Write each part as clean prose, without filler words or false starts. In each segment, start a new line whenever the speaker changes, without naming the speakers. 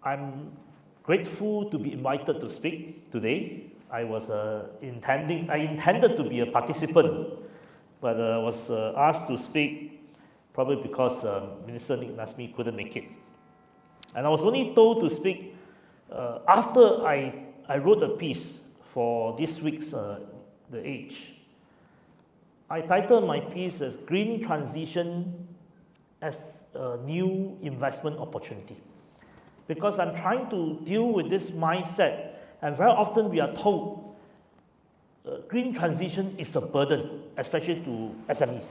I'm grateful to be invited to speak today. I intended to be a participant, but was asked to speak probably because Minister Nick Nasmi couldn't make it. And I was only told to speak after I wrote a piece for this week's The Age. I titled my piece as Green Transition as a New Investment Opportunity. Because I'm trying to deal with this mindset, and very often we are told green transition is a burden, especially to SMEs.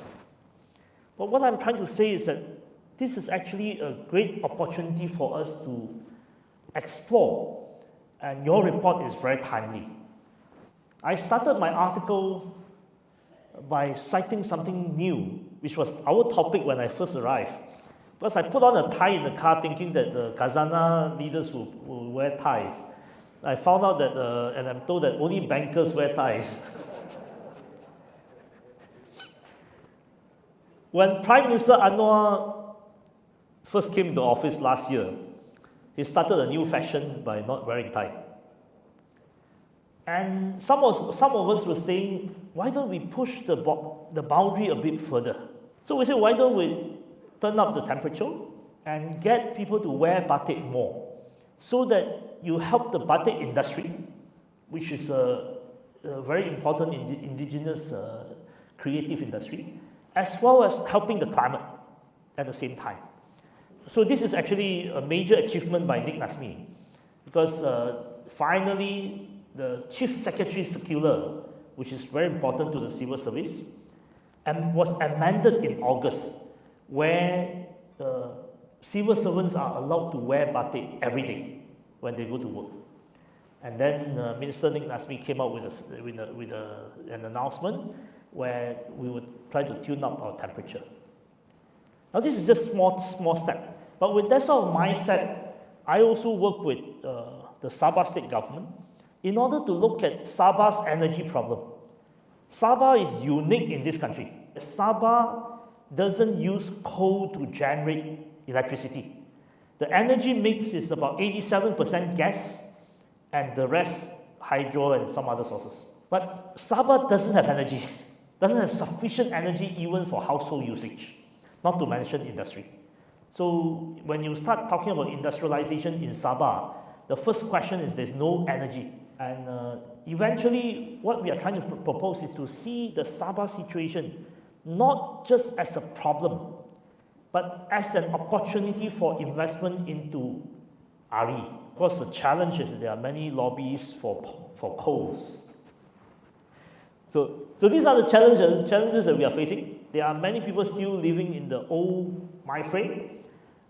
But what I'm trying to say is that this is actually a great opportunity for us to explore, and your report is very timely. I started my article by citing something new, which was our topic when I first arrived. Because I put on a tie in the car thinking that the Khazanah leaders will wear ties. I found out that, and I'm told that only bankers wear ties. When Prime Minister Anwar first came to office last year, he started a new fashion by not wearing tie. And some of us were saying, why don't we push the boundary a bit further? So we said, why don't we turn up the temperature and get people to wear batik more, so that you help the batik industry, which is a very important indigenous creative industry, as well as helping the climate at the same time. So this is actually a major achievement by Nick Nasmi, because finally the Chief Secretary's circular, which is very important to the civil service, and was amended in August, where civil servants are allowed to wear batik every day when they go to work. And then Minister Nick Nasmi came out with an announcement where we would try to tune up our temperature. Now this is just small step, but with that sort of mindset, I also work with the Sabah state government in order to look at Sabah's energy problem. Sabah is unique in this country. Sabah doesn't use coal to generate electricity. The energy mix is about 87% gas and the rest hydro and some other sources. But Sabah doesn't have energy, doesn't have sufficient energy even for household usage, not to mention industry. So when you start talking about industrialization in Sabah, the first question is there's no energy. And eventually what we are trying to propose is to see the Sabah situation not just as a problem, but as an opportunity for investment into RE. Of course, the challenge is there are many lobbies for coals. So these are the challenges that we are facing. There are many people still living in the old mind frame,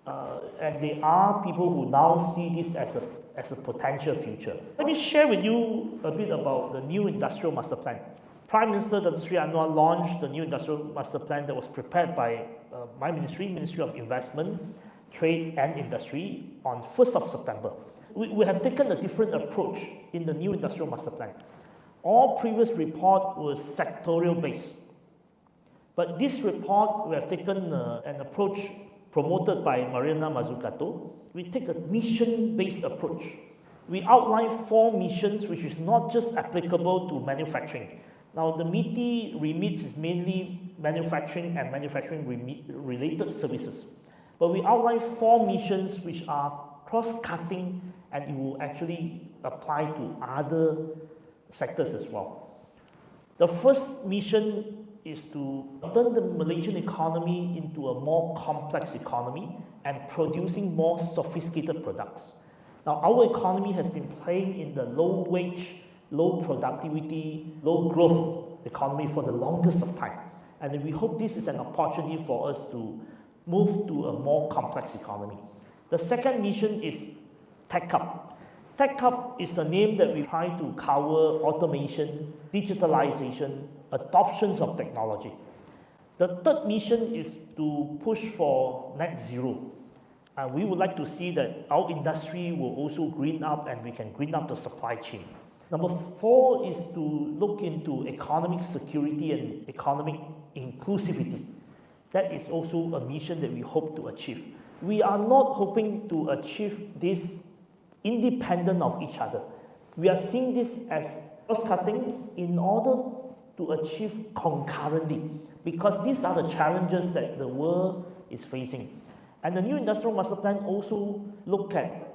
and there are people who now see this as a potential future. Let me share with you a bit about the new industrial master plan. Prime Minister Dr. Sri Anwar launched the new industrial master plan that was prepared by my Ministry of Investment, Trade and Industry on 1st of September. We have taken a different approach in the new industrial master plan. All previous report was sectorial based. But this report, we have taken an approach promoted by Mariana Mazzucato. We take a mission-based approach. We outline 4 missions which is not just applicable to manufacturing. Now, the MITI remit is mainly manufacturing and manufacturing-related services. But we outline 4 missions which are cross-cutting, and it will actually apply to other sectors as well. The first mission is to turn the Malaysian economy into a more complex economy and producing more sophisticated products. Now, our economy has been playing in the low wage, low productivity, low growth economy for the longest of time. And we hope this is an opportunity for us to move to a more complex economy. The second mission is Tech Hub. Tech Hub is a name that we try to cover automation, digitalization, adoptions of technology. The third mission is to push for net zero. And we would like to see that our industry will also green up and we can green up the supply chain. Number 4 is to look into economic security and economic inclusivity. That is also a mission that we hope to achieve. We are not hoping to achieve this independent of each other. We are seeing this as cross-cutting in order to achieve concurrently, because these are the challenges that the world is facing. And the new industrial master plan also look at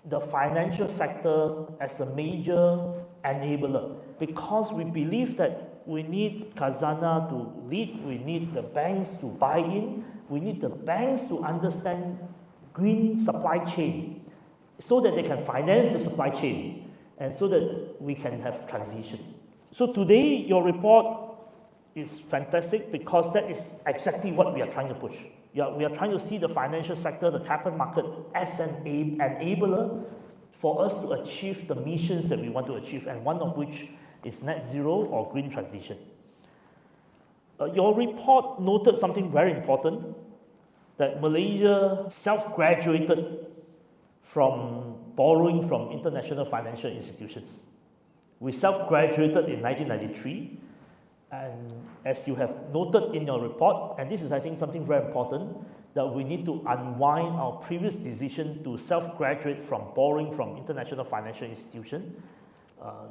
the financial sector as a major enabler, because we believe that we need Khazanah to lead, we need the banks to buy in, we need the banks to understand green supply chain so that they can finance the supply chain and so that we can have transition. So today your report is fantastic because that is exactly what we are trying to push. We are trying to see the financial sector, the capital market as an enabler for us to achieve the missions that we want to achieve, and one of which is net zero or green transition. Your report noted something very important, that Malaysia self-graduated from borrowing from international financial institutions. We self-graduated in 1993, and as you have noted in your report, and this is I think something very important, that we need to unwind our previous decision to self-graduate from borrowing from international financial institutions.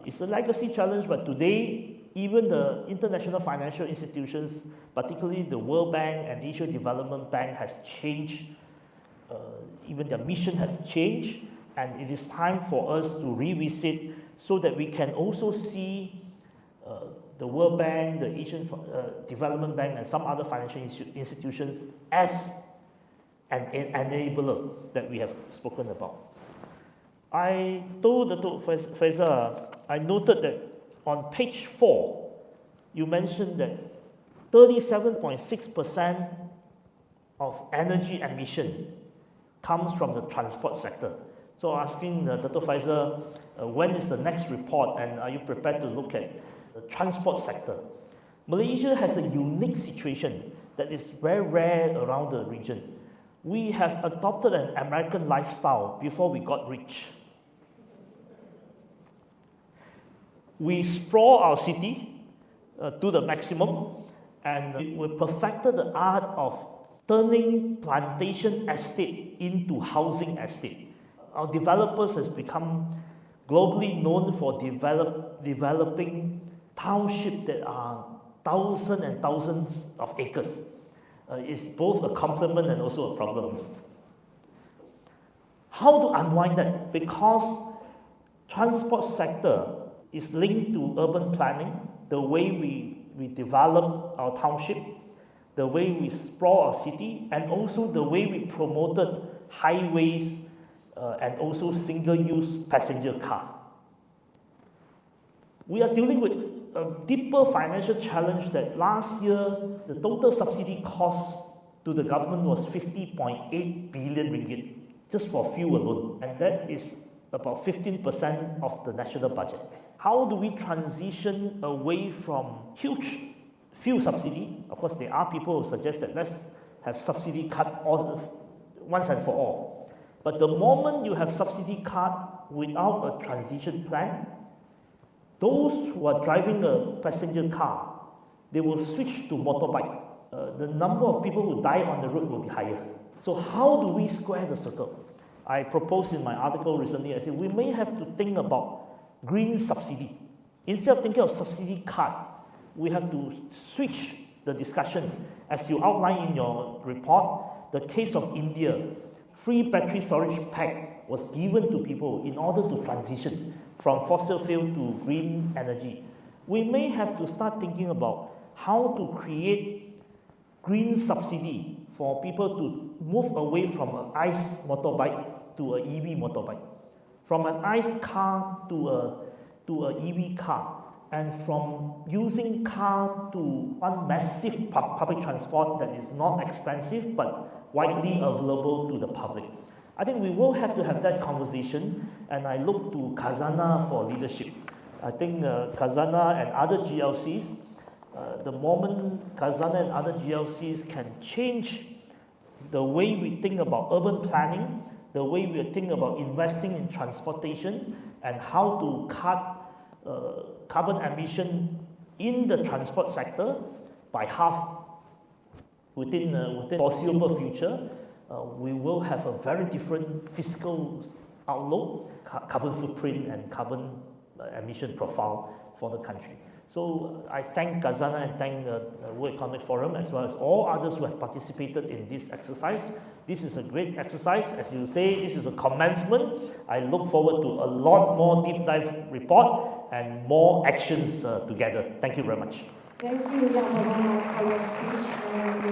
It's a legacy challenge, but today, even the international financial institutions, particularly the World Bank and Asia Development Bank, has changed. Even their mission has changed, and it is time for us to revisit so that we can also see the World Bank, the Asian Development Bank, and some other financial institutions as an enabler that we have spoken about. I told Dato' Faisal, I noted that on page 4, you mentioned that 37.6% of energy emission comes from the transport sector. So asking Dato' Faisal, when is the next report, and are you prepared to look at the transport sector? Malaysia has a unique situation that is very rare around the region. We have adopted an American lifestyle before we got rich. We sprawl our city to the maximum, and we perfected the art of turning plantation estate into housing estate. Our developers has become globally known for developing townships that are thousands and thousands of acres. It's both a compliment and also a problem. How to unwind that? Because transport sector is linked to urban planning, the way we develop our township, the way we sprawl our city, and also the way we promoted highways and also single-use passenger car. We are dealing with a deeper financial challenge that last year, the total subsidy cost to the government was 50.8 billion ringgit, just for fuel alone. And that is about 15% of the national budget. How do we transition away from huge fuel subsidy? Of course, there are people who suggest that let's have subsidy cut once and for all. But the moment you have subsidy cut without a transition plan, those who are driving a passenger car, they will switch to motorbike. The number of people who die on the road will be higher. So how do we square the circle? I proposed in my article recently, I said we may have to think about green subsidy. Instead of thinking of subsidy cut, we have to switch the discussion. As you outline in your report, the case of India, free battery storage pack was given to people in order to transition from fossil fuel to green energy. We may have to start thinking about how to create green subsidy for people to move away from an ICE motorbike to an EV motorbike, from an ICE car to an EV car, and from using car to one massive public transport that is not expensive but widely available to the public. I think we will have to have that conversation, and I look to Khazanah for leadership. I think Khazanah and other GLCs, the moment Khazanah and other GLCs can change the way we think about urban planning, the way we think about investing in transportation, and how to cut carbon emission in the transport sector by half within foreseeable future, we will have a very different fiscal outlook, carbon footprint, and carbon emission profile for the country. So I thank Khazanah and thank the World Economic Forum as well as all others who have participated in this exercise. This is a great exercise. As you say, this is a commencement. I look forward to a lot more deep dive report and more actions together. Thank you very much.
Thank you, Yang Mohamad, for your speech. And